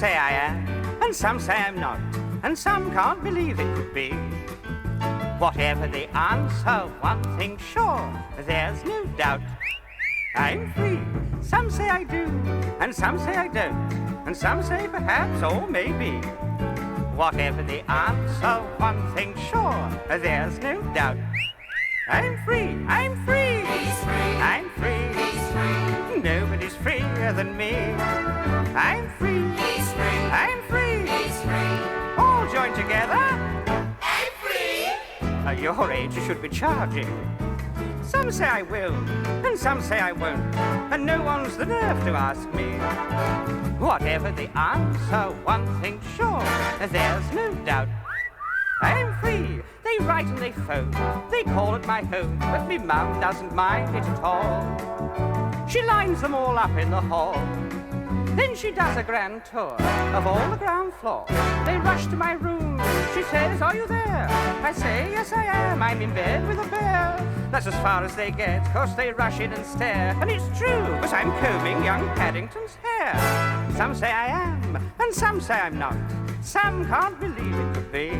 say I am, and some say I'm not, and some can't believe it could be. Whatever the answer, one thing's sure, there's no doubt. I'm free. Some say I do, and some say I don't, and some say perhaps or maybe. Whatever the answer, one thing's sure, there's no doubt. I'm free, I'm free. He's free. I'm free. He's free. Nobody's freer than me. I'm free. He's free. I'm free. He's free. All joined together. I'm free. At your age, you should be charging. Some say I will, and some say I won't, and no one's the nerve to ask me. Whatever the answer, one thing's sure, there's no doubt. I'm free. They write and they phone, they call it my home, but me mum doesn't mind it at all. She lines them all up in the hall. Then she does a grand tour of all the ground floor. They rush to my room. She says, are you there? I say, yes I am. I'm in bed with a bear. That's as far as they get, 'cause they rush in and stare. And it's true, 'cause I'm combing young Paddington's hair. Some say I am, and some say I'm not. Some can't believe it could be.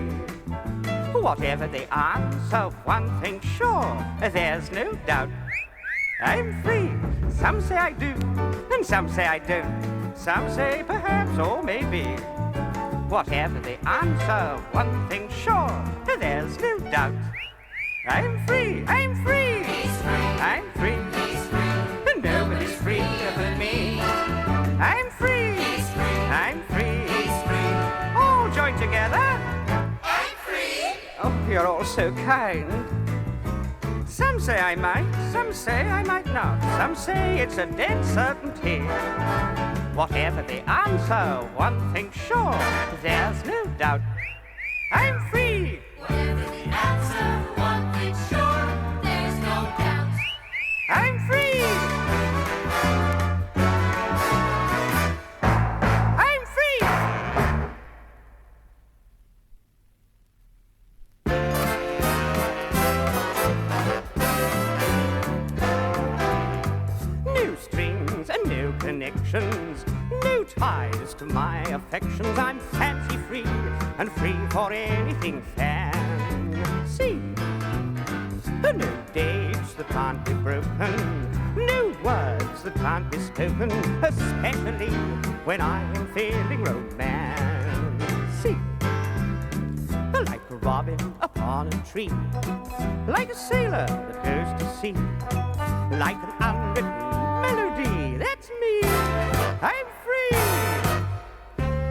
Whatever the answer, one thing's sure, there's no doubt. I'm free. Some say I do, and some say I don't. Some say perhaps or maybe. Whatever the answer, one thing's sure, there's no doubt. I'm free. I'm free. He's free. I'm free. He's free. And nobody's freer than me. I'm free. He's free. I'm free. He's free. All joined together. I'm free. Oh, you're all so kind. Some say I might, some say I might not. Some say it's a dead certainty. Whatever the answer, one thing's sure, there's no doubt. I'm free. Whatever the answer, one thing's sure, there's no doubt. I'm free. I'm free. No strings and no connections, no ties to my affections. I'm fancy free and free for anything fancy. No dates that can't be broken, no words that can't be spoken, especially when I am feeling romancy. Like a robin upon a tree, like a sailor that goes to sea, like an unwritten melody, that's me. I'm free.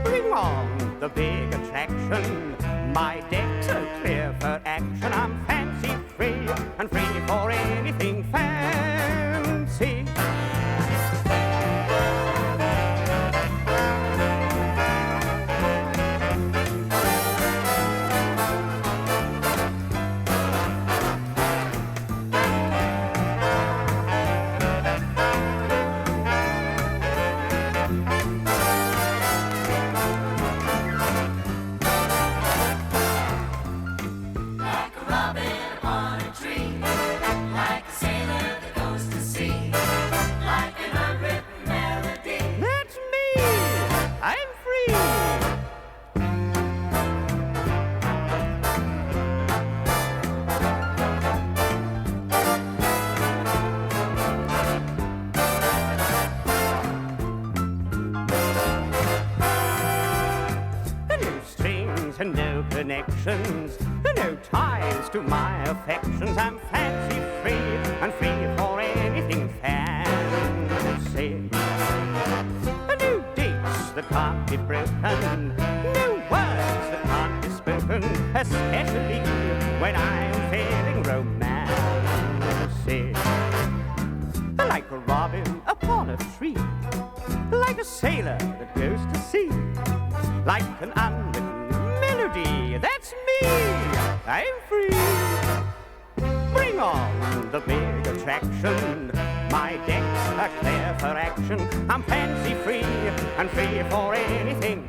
Bring on the big attraction. My decks are clear for action. I'm fancy free and free for anything fancy. Like a robin upon a tree, like a sailor that goes to sea, like an unwritten melody. That's me. I'm free. No strings and no connections, no ties to my affections. I'm fancy free and free for anything fancy. No dates that can't be broken, no words that can't be spoken, especially when I'm feeling romancy. Like a robin upon a tree, like a sailor that goes to sea, like an unwritten melody, that's me. I'm free. Bring on the big attraction. My decks are clear for action. I'm fancy free and free for anything.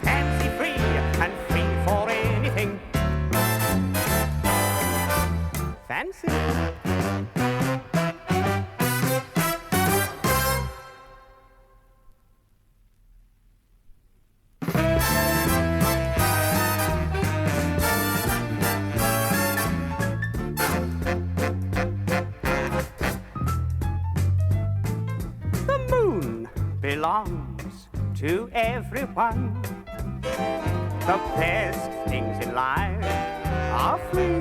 Fancy free and free for anything. Fancy. belongs to everyone. The best things in life are free.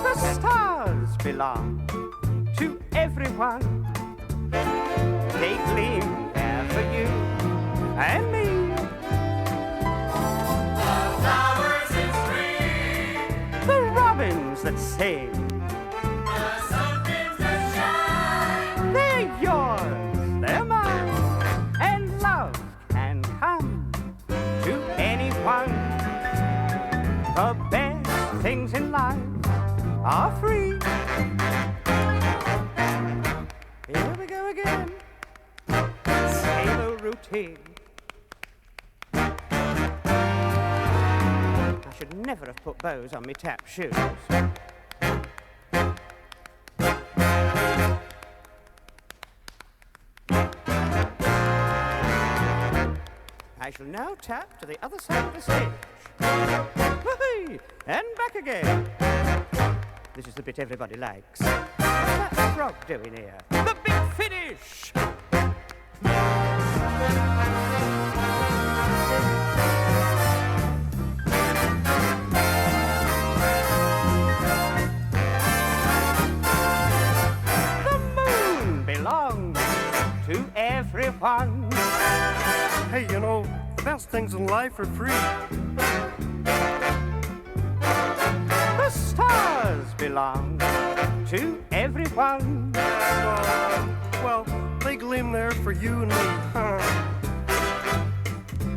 The stars belong to everyone. They gleam there for you and me. The flowers in spring, The robins that sing, the sunbeams that shine. they're yours, they're mine. And love can come to anyone. The best things in life are free. Here we go again. Sailor routine. I should never have put bows on me tap shoes. I shall now tap to the other side of the stage. Whee! And back again. This is the bit everybody likes. What's that frog doing here? The big finish! The moon belongs to everyone. Hey, you know, the best things in life are free. The stars belong to everyone. Well, they gleam there for you and me.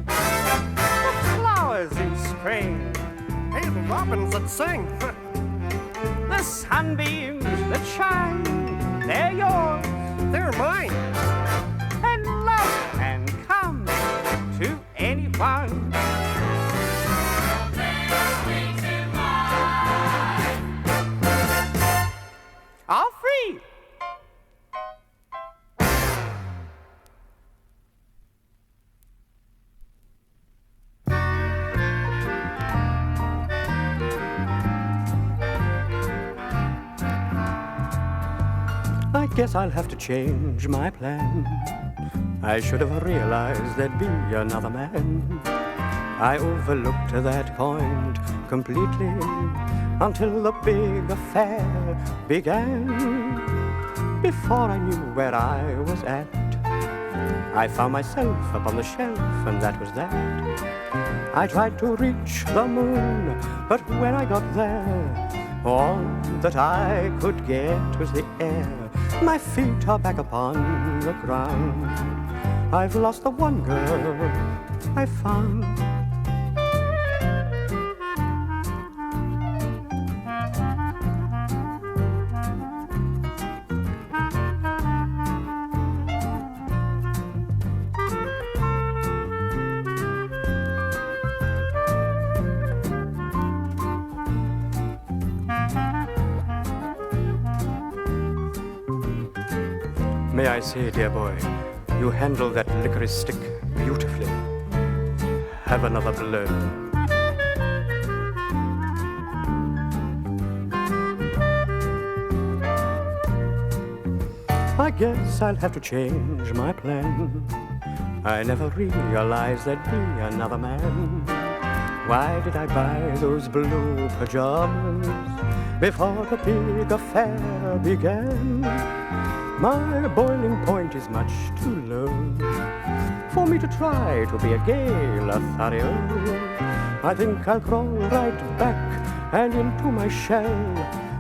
The flowers in spring, Hey, the robins that sing. the sunbeams that shine, they're yours. They're mine. And love can come to anyone. Things in life. All free. I guess I'll have to change my plan. I should have realized there'd be another man. I overlooked that point completely until the big affair began. Before I knew where I was at, I found myself up on the shelf, and that was that. I tried to reach the moon, but when I got there, all that I could get was the air. My feet are back upon the ground. I've lost the one girl I found. May I say, dear boy, you handle that licorice stick beautifully. Have another blow. I guess I'll have to change my plan. I never realized there'd be another man. Why did I buy those blue pajamas before the big affair began? My boiling point is much too low for me to try to be a gay Lothario. I think I'll crawl right back and into my shell,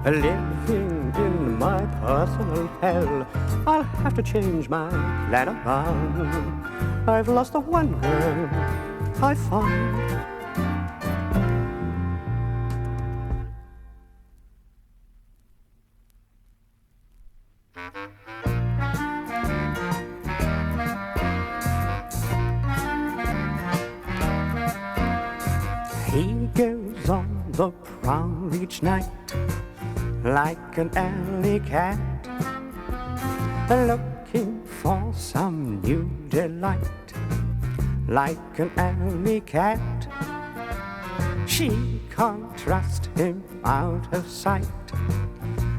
living in my personal hell. I'll have to change my plan around. I've lost the one girl I found. He goes on the prowl each night like an alley cat, looking for some new delight. Like an alley cat, she can't trust him out of sight.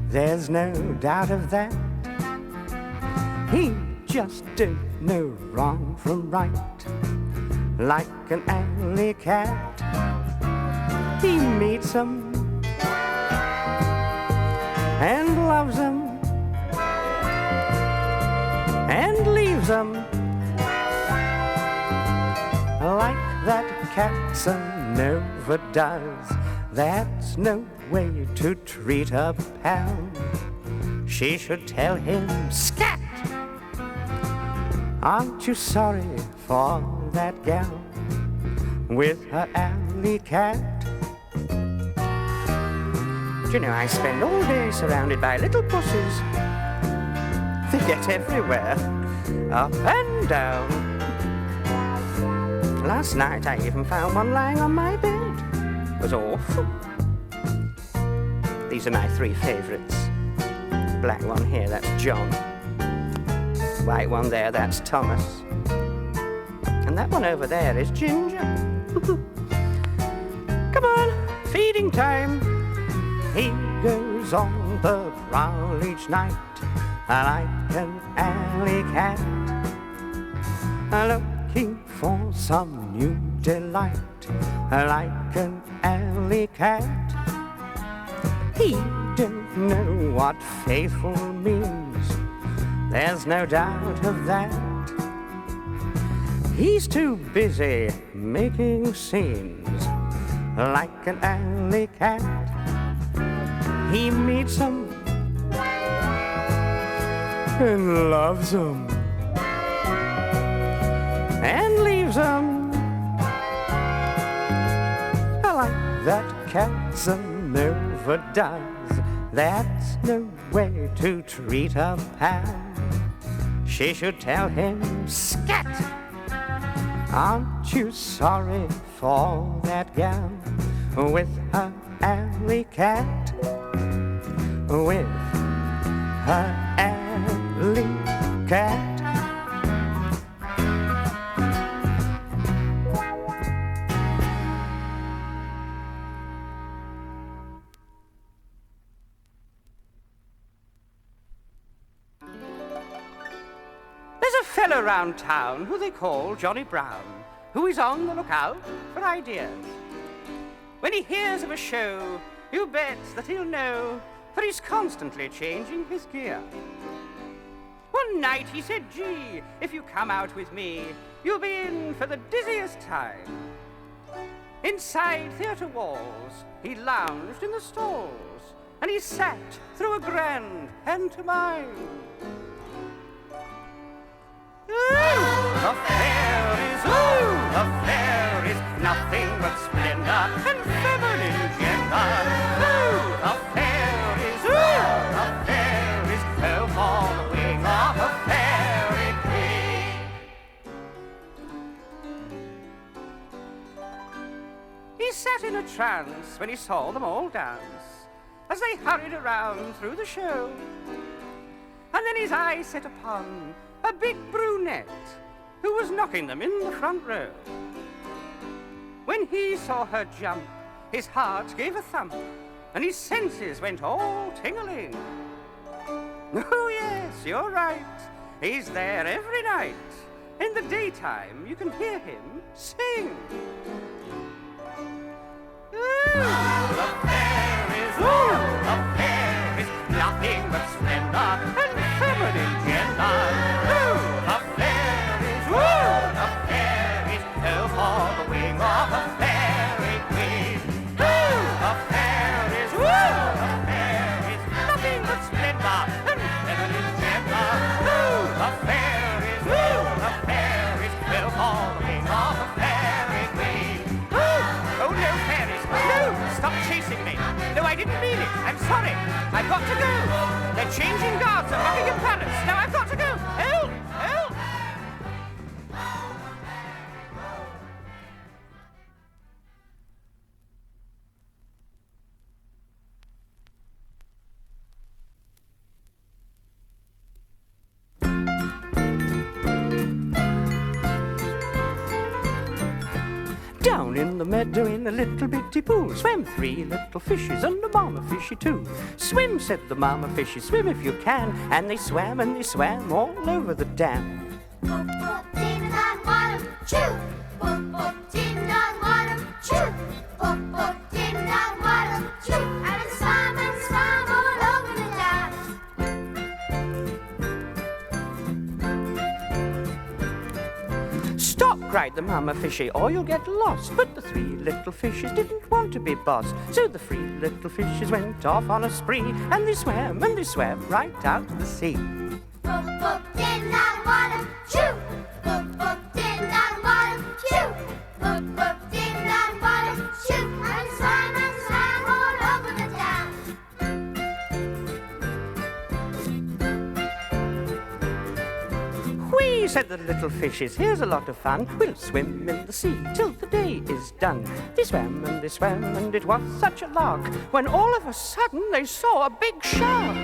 There's no doubt of that. He just don't know wrong from right. Like an alley cat, he meets them and loves them and leaves them like that Casanova does. That's no way to treat a pal. She should tell him, scat! Aren't you sorry for that gal with her alley cat? Do you know, I spend all day surrounded by little pussies. They get everywhere, up and down. Last night I even found one lying on my bed. It was awful. These are my three favorites. Black one here, that's John. White one there, that's Thomas. And that one over there is Ginger. Come on, feeding time. He goes on the prowl each night like an alley cat, looking for some new delight like an alley cat. He don't know what faithful means, there's no doubt of that. He's too busy making scenes like an alley cat. He meets them and loves them and leaves them like that Casanova does. That's no way to treat a pal. She should tell him, scat! Aren't you sorry for that gal with her alley cat? With her alley cat. There's a fellow round town who they call Johnny Brown, who is on the lookout for ideas. When he hears of a show, you bet that he'll know, for he's constantly changing his gear. One night he said, gee, if you come out with me, you'll be in for the dizziest time. Inside theatre walls, he lounged in the stalls, and he sat through a grand pantomime. The fair is nothing but splendor and feminine gender. The fair is oh, for the wing of a fairy queen. He sat in a trance when he saw them all dance, as they hurried around through the show. And then his eye set upon a big brunette who was knocking them in the front row. When he saw her jump, his heart gave a thump, and his senses went all tingling. Oh yes, you're right, he's there every night. In the daytime, you can hear him sing. The fair is nothing but splendor and feminine gender. The fair is oh, for the wing of a fairy queen. The fair is nothing but splendor and feminine gender. The fair is oh, for the wing of a fairy queen. Oh no, fairies, no, stop chasing me. No, I didn't mean it. I'm sorry. I've got to go. They're changing guards at Buckingham Palace. Now I've got to go. Help! Help! Down in the the meadow in a little bitty pool swam 3 little fishes and a mama fishy too. Swim, said the mama fishy, swim if you can. And they swam all over the dam. Boop, boop, ding dong, water, choo. Boop, boop, ding dong, water, choo. Boop, boop, ding dong, water, choo. And it swam all over the dam. Stop, cried the mama fishy, or you'll get lost. But the 3 little fishes didn't want to be boss. So the 3 little fishes went off on a spree. And they swam right out to the sea. Boop, boop, ding dong, water, choo. Boop, boop, ding dong, water, choo. Boop, boop, ding dong, water, choo. And it swam all over the dam. Whee, said the little fishes, here's a lot of fun. We'll swim in the sea till the day is done. They swam, and it was such a lark, when all of a sudden they saw a big shark.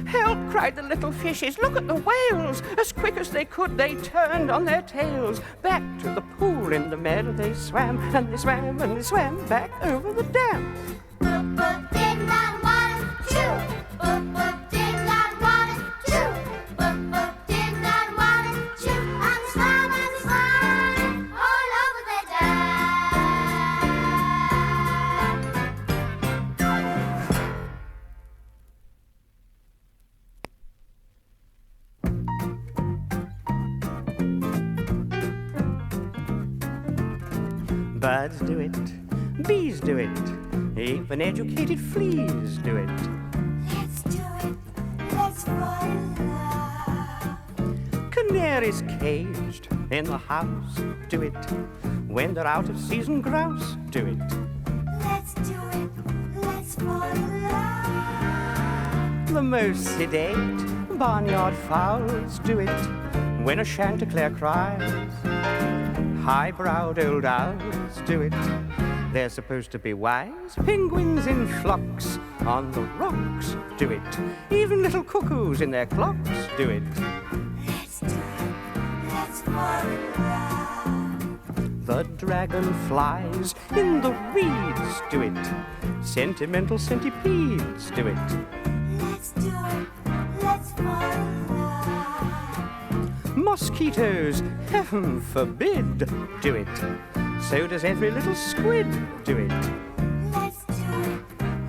Help, cried the little fishes, look at the whales. As quick as they could, they turned on their tails. Back to the pool in the meadow they swam, and they swam back over the dam. Boop, boop, ding dong, water, choo. Boop, boop, ding dong, water, choo. Boop, boop, ding dong, water, choo. And swam all over the dam. Birds do it, bees do it, even educated fleas do it. Let's do it. Let's fall in love. Canaries caged in the house do it. When they're out of season, grouse do it. Let's do it. Let's fall in love. The most sedate barnyard fowls do it. When a chanticleer cries, high-browed old owls do it. They're supposed to be wise. Penguins in flocks on the rocks do it. Even little cuckoos in their clocks do it. Let's do it. Let's fall in love. The dragonflies in the reeds do it. Sentimental centipedes do it. Let's do it. Let's fall in love. Mosquitoes, heaven forbid, do it. So does every little squid do it. Let's do it.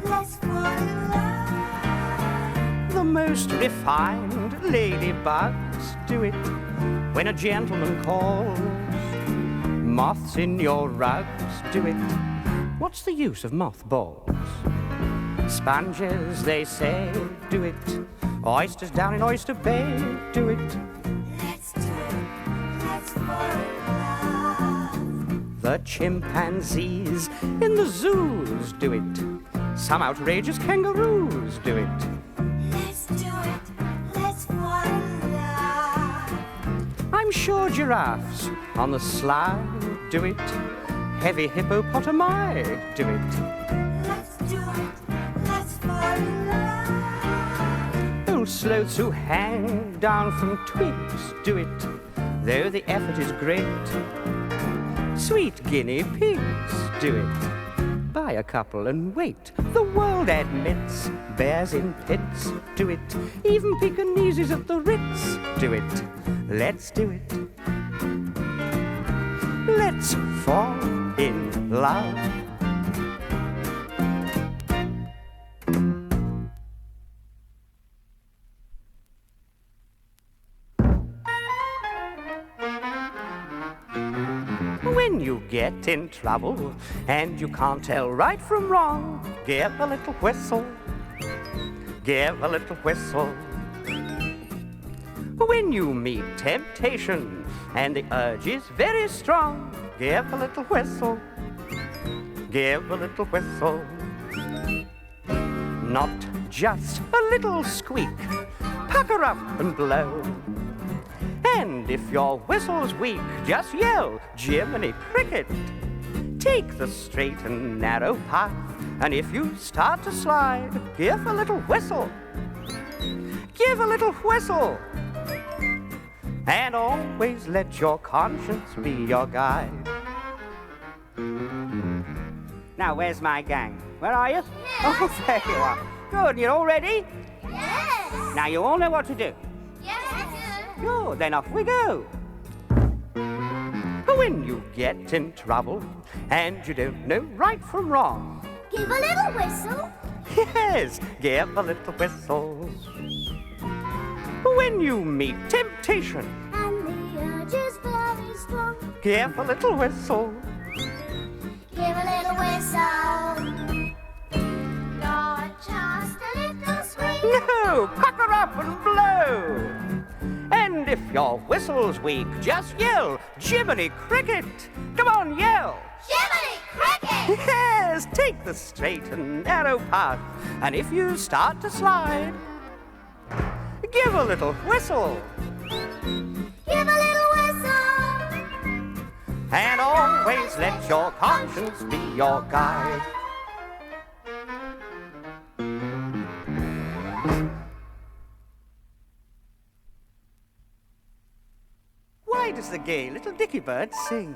Let's fall in love. The most refined ladybugs do it. When a gentleman calls, moths in your rugs do it. What's the use of mothballs? Sponges, they say, do it. Oysters down in Oyster Bay do it. Let's do it. Let's fall in love. The chimpanzees in the zoos do it. Some outrageous kangaroos do it. Let's do it. Let's fall in love. I'm sure giraffes on the sly do it. Heavy hippopotami do it. Let's do it. Let's fall in love. Old sloths who hang down from twigs do it. Though the effort is great, sweet guinea pigs do it. Buy a couple and wait. The world admits bears in pits do it. Even Pekingeses at the Ritz do it. Let's do it. Let's fall in love. When you get in trouble and you can't tell right from wrong, give a little whistle, give a little whistle. When you meet temptation and the urge is very strong, give a little whistle, give a little whistle. Not just a little squeak, pucker up and blow. And if your whistle's weak, just yell, Jiminy Cricket. Take the straight and narrow path, and if you start to slide, give a little whistle. Give a little whistle. and always let your conscience be your guide. Now, where's my gang? Where are you? Yes. Oh, there you are. Good, you're all ready? Yes. Now, you all know what to do. Yes, I do. Good, then off we go. When you get in trouble and you don't know right from wrong, Give a little whistle. yes, give a little whistle. When you meet temptation, And the urge is very strong. give a little whistle. Give a little whistle. Not just a little scream. No, pucker up and blow. And if your whistle's weak, just yell, Jiminy Cricket. Come on, yell. Jiminy Cricket! Yes, take the straight and narrow path. And if you start to slide, give a little whistle. Give a little whistle. And always let your conscience be your guide. Why does the gay little dicky bird sing?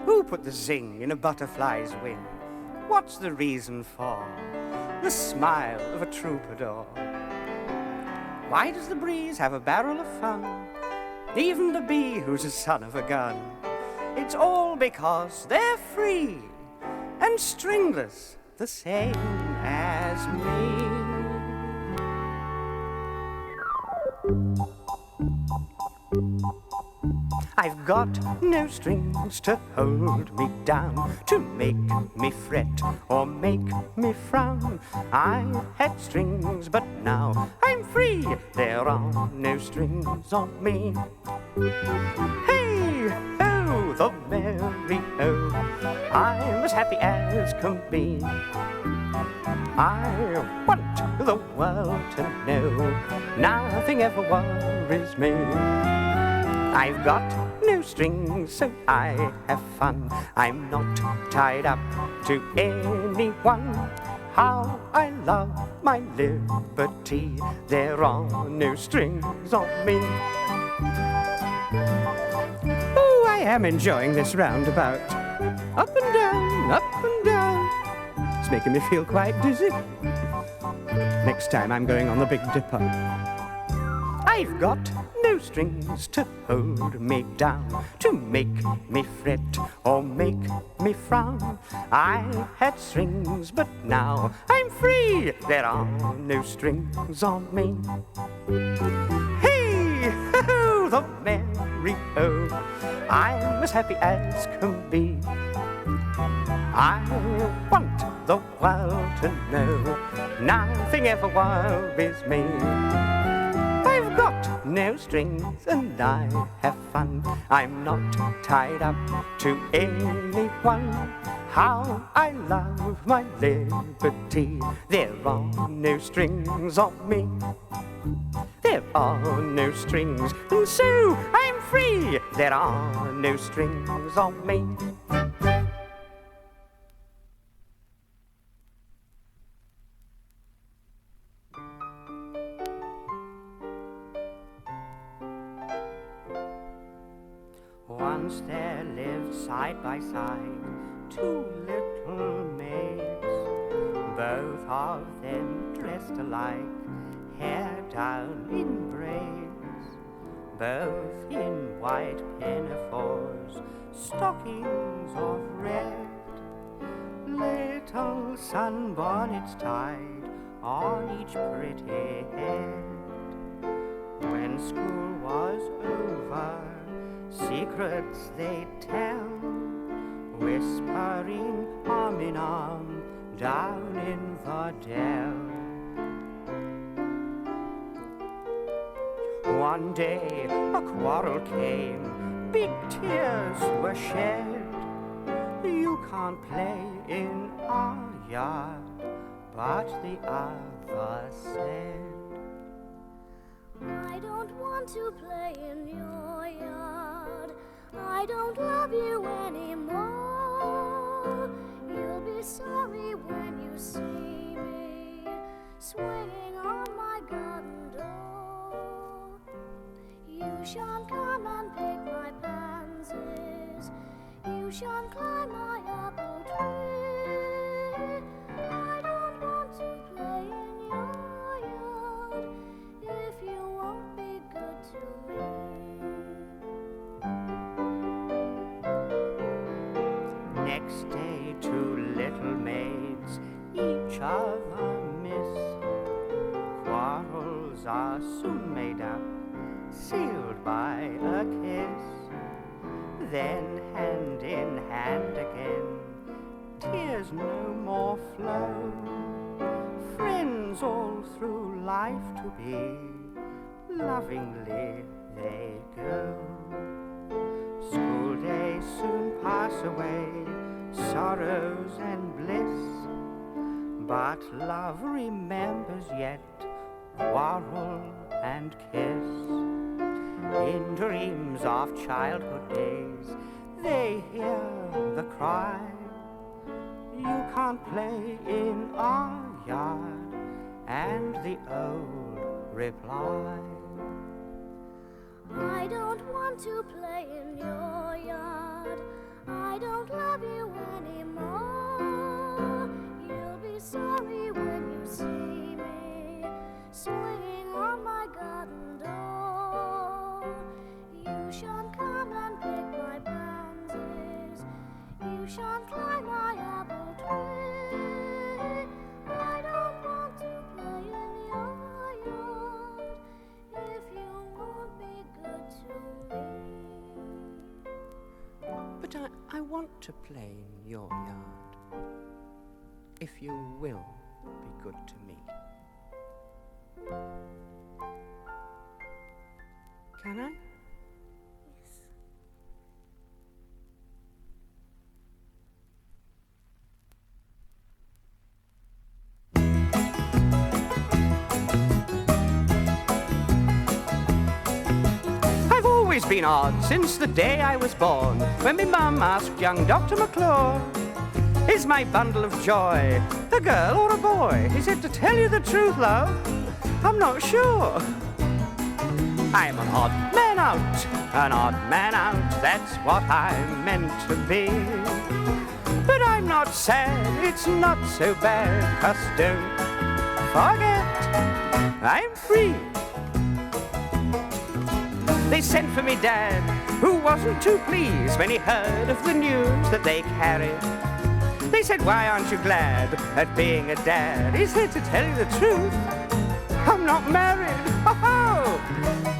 Who put the zing in a butterfly's wing? What's the reason for the smile of a troubadour? Why does the breeze have a barrel of fun? Even the bee who's a son of a gun. It's all because they're free and stringless, the same as me. I've got no strings to hold me down, to make me fret or make me frown. I had strings, but now I'm free. There are no strings on me. Hey, ho, the merry-ho, I'm as happy as can be. I want the world to know nothing ever worries me. I've got no strings, so I have fun. I'm not tied up to anyone. How I love my liberty. There are no strings on me. Oh, I am enjoying this roundabout. Up and down, up and down. It's making me feel quite dizzy. Next time I'm going on the Big Dipper. I've got no strings to hold me down, to make me fret or make me frown. I had strings, but now I'm free. There are no strings on me. Hey, ho, the merry-ho, I'm as happy as can be. I want the world to know nothing ever worries me. I've got no strings and I have fun. I'm not tied up to anyone. How I love my liberty. There are no strings on me. There are no strings, and so I'm free. There are no strings on me. Once there lived side by side two little maids, both of them dressed alike, hair down in braids, both in white pinafores, stockings of red, little sunbonnets tied on each pretty head. When school was over, secrets they tell, whispering arm in arm down in the dell. One day a quarrel came, big tears were shed. You can't play in our yard, but the other said, I don't want to play in your yard. I don't love you anymore. You'll be sorry when you see me swinging on my garden door. You shan't come You shan't climb my apple tree. I don't want to play in your yard if you won't be good to me. Next day, two little maids each other miss. Quarrels are soon made up, sealed by a kiss. Then hand in hand again, tears no more flow. Friends all through life to be, lovingly they go. School days soon pass away, sorrows and bliss, but love remembers yet, quarrel and kiss. In dreams of childhood days, they hear the cry, you can't play in our yard, and the old reply, I don't want to play in your yard. I don't love you anymore. You'll be sorry when you see me swinging on my garden door. You shan't come and pick my pansies. You shan't climb my apple tree. I don't want to play in your yard if you won't be good to me. but I want to play in your yard, if you will be good to me. Can I? Yes. I've always been odd since the day I was born, when me mum asked young Dr. McClure, is my bundle of joy a girl or a boy? He said, to tell you the truth, love, I'm not sure. I'm an odd man out, that's what I'm meant to be. But I'm not sad, it's not so bad, 'cause don't forget, I'm free. They sent for me dad, who wasn't too pleased when he heard of the news that they carried. They said, why aren't you glad at being a dad? He said, to tell you the truth, I'm not married. Oh,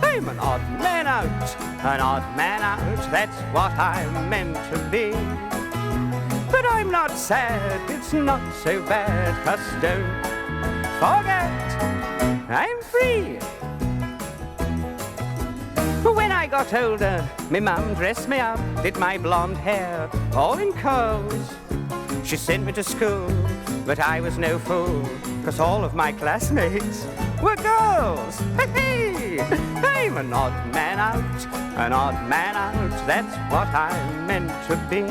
I'm an odd man out, that's what I'm meant to be. But I'm not sad, it's not so bad, 'cause don't forget, I'm free. When I got older, me mum dressed me up, did my blonde hair all in curls. She sent me to school, but I was no fool, 'cause all of my classmates were girls. Hey, I'm an odd man out, that's what I'm meant to be.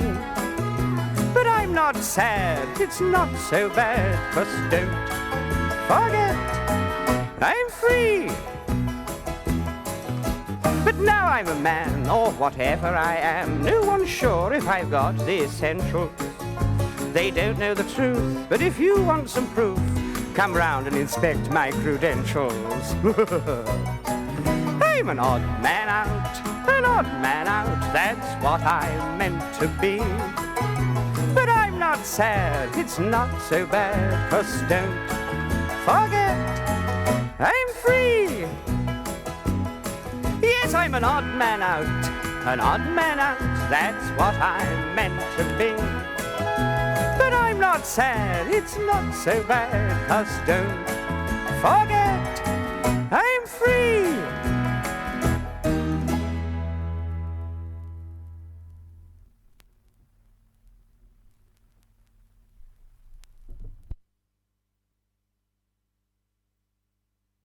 But I'm not sad, it's not so bad, 'cause don't forget, I'm free. But now I'm a man, or whatever I am, no one's sure if I've got the essentials. They don't know the truth, but if you want some proof, come round and inspect my credentials. I'm an odd man out, that's what I'm meant to be. But I'm not sad, it's not so bad, 'cause don't forget, I'm free. Yes, I'm an odd man out, that's what I'm meant to be. But I'm not sad, it's not so bad, 'cause don't forget,